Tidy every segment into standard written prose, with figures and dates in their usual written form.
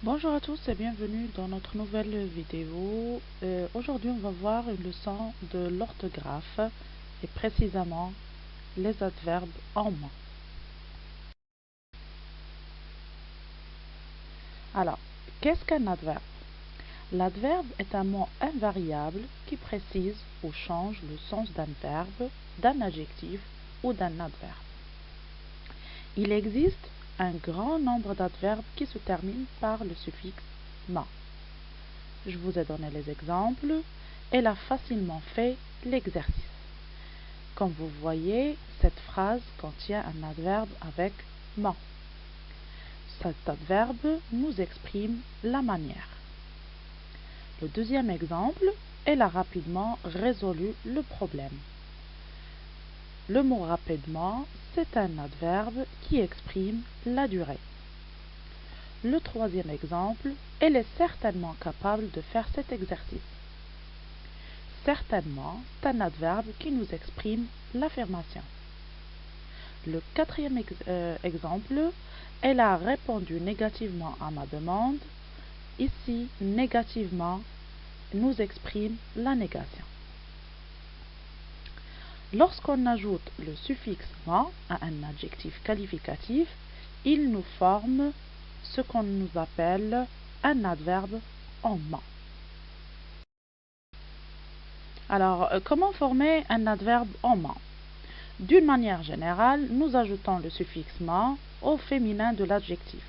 Bonjour à tous et bienvenue dans notre nouvelle vidéo. Aujourd'hui on va voir une leçon de l'orthographe et précisément les adverbes en main. Alors, qu'est-ce qu'un adverbe? L'adverbe est un mot invariable qui précise ou change le sens d'un verbe, d'un adjectif ou d'un adverbe. Il existe un grand nombre d'adverbes qui se terminent par le suffixe ma. Je vous ai donné les exemples. Elle a facilement fait l'exercice. Comme vous voyez, cette phrase contient un adverbe avec ma. Cet adverbe nous exprime la manière. Le deuxième exemple, elle a rapidement résolu le problème. Le mot rapidement, c'est un adverbe qui exprime la durée. Le troisième exemple, elle est certainement capable de faire cet exercice. Certainement, c'est un adverbe qui nous exprime l'affirmation. Le quatrième exemple, elle a répondu négativement à ma demande. Ici, négativement nous exprime la négation. Lorsqu'on ajoute le suffixe ma à un adjectif qualificatif, il nous forme ce qu'on nous appelle un adverbe en ma. Alors, comment former un adverbe en ma? D'une manière générale, nous ajoutons le suffixe ma au féminin de l'adjectif.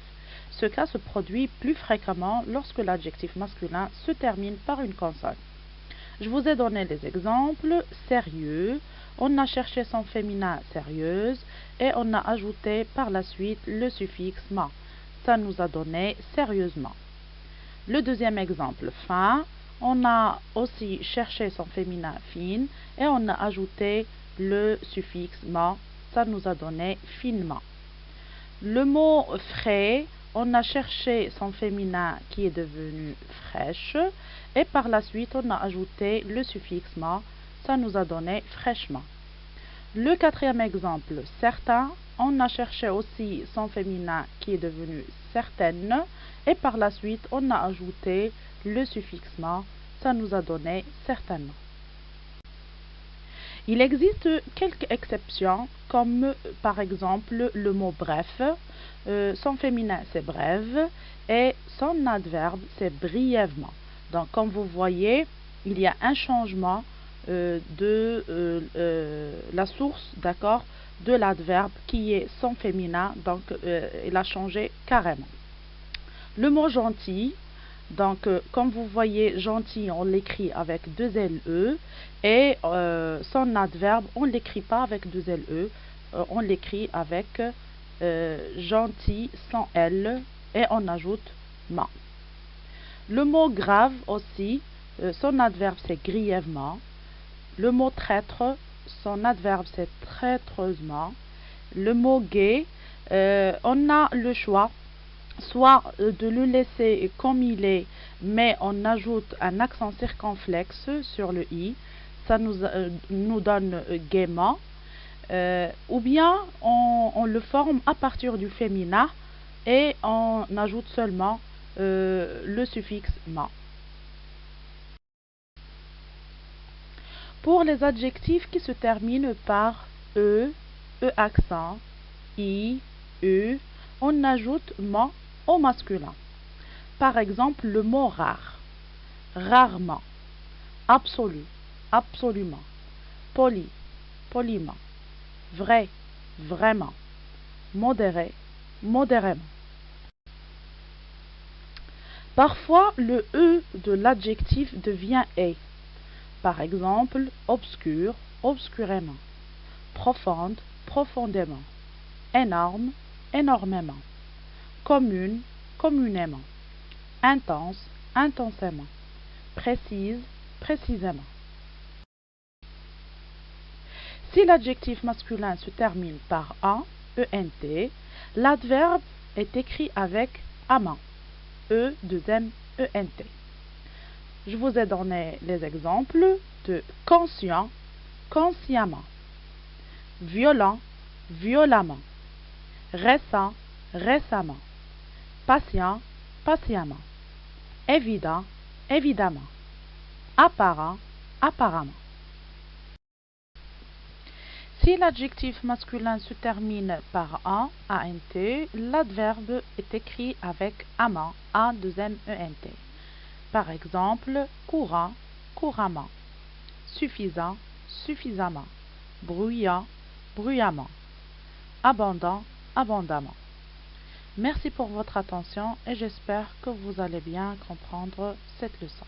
Ce cas se produit plus fréquemment lorsque l'adjectif masculin se termine par une consonne. Je vous ai donné les exemples. Sérieux, on a cherché son féminin sérieuse et on a ajouté par la suite le suffixe ma. Ça nous a donné sérieusement. Le deuxième exemple, fin, on a aussi cherché son féminin fine et on a ajouté le suffixe ma. Ça nous a donné finement. Le mot frais, on a cherché son féminin qui est devenu fraîche et par la suite on a ajouté le suffixe ma. Ça nous a donné fraîchement. Le quatrième exemple, certain, on a cherché aussi son féminin qui est devenu certaine et par la suite on a ajouté le suffixe ma. Ça nous a donné certainement. Il existe quelques exceptions comme par exemple le mot bref. Son féminin c'est brève et son adverbe c'est brièvement. Donc comme vous voyez, il y a un changement de la source, d'accord, de l'adverbe qui est son féminin, donc il a changé carrément. Le mot gentil, donc comme vous voyez, gentil on l'écrit avec deux LE et son adverbe on ne l'écrit pas avec deux LE, on l'écrit avec gentil sans L et on ajoute ma. Le mot grave aussi, son adverbe c'est grièvement. Le mot traître, son adverbe c'est traîtreusement. Le mot gai, on a le choix soit de le laisser comme il est, mais on ajoute un accent circonflexe sur le i, ça nous donne gaiement, ou bien on le forme à partir du féminin et on ajoute seulement le suffixe ma. Pour les adjectifs qui se terminent par e accent, i, u, on ajoute ma au masculin. Par exemple, le mot rare, rarement, absolu, absolument, poli, poliment, vrai, vraiment, modéré, modérément. Parfois, le e de l'adjectif devient e. Par exemple, obscur, obscurément, profonde, profondément, énorme, énormément, commune, communément, intense, intensément, précise, précisément. Si l'adjectif masculin se termine par un, ent, l'adverbe est écrit avec amant, ent. Je vous ai donné les exemples de conscient, consciemment, violent, violemment, récent, récemment, patient, patiemment. Évident, évidemment. Apparent, apparemment. Si l'adjectif masculin se termine par un, ant, l'adverbe est écrit avec amant, a ent. Par exemple, courant, couramment. Suffisant, suffisamment. Bruyant, bruyamment. Abondant, abondamment. Merci pour votre attention et j'espère que vous allez bien comprendre cette leçon.